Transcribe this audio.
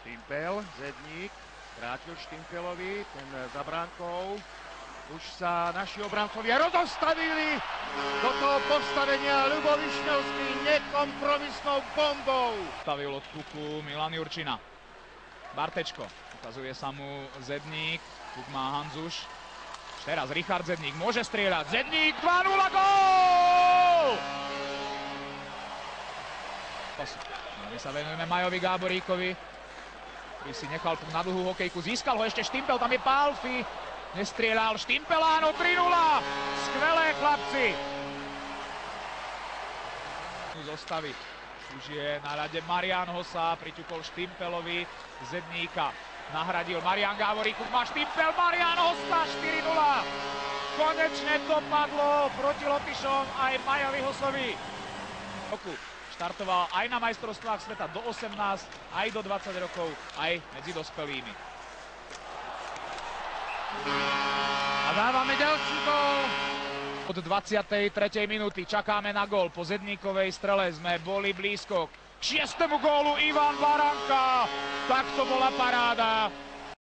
Štimpel, Zedník, vrátil Štimpelovi, ten za bránkou. Už sa naši obrancovia rozostavili do toho postavenia. Ľubo Višňovský nekompromisnou bombou. Stavil od puku Milan Jurčina. Bartečko, ukazuje sa mu Zedník, puk má Hanzuš. Teraz Richard Zedník môže strieľať. Zedník 2-0, gól! My sa venujeme Majovi Gáboríkovi, ktorý si nechal puk na dlhú hokejku. Získal ho ešte Štimpel, tam je Pálfi. Nestrieľal Štimpel, áno, 3-0. Skvelé, chlapci. Zostaví. Už je na rade Marian Hossa, priťukol Štimpelovi, Zedníka nahradil Marian Gáborík, už má Štimpel, Marian Hossa, 4-0. Konečne to padlo proti Lotyšom aj Majovi Hossovi. Štartoval aj na majstrovstvách sveta do 18, aj do 20 rokov, aj medzi dospelými. A dávame ďalší gól. Od 23. minúty čakáme na gól. Po Zedníkovej strele sme boli blízko k 6. gólu. Ivan Varanka. Tak to bola paráda.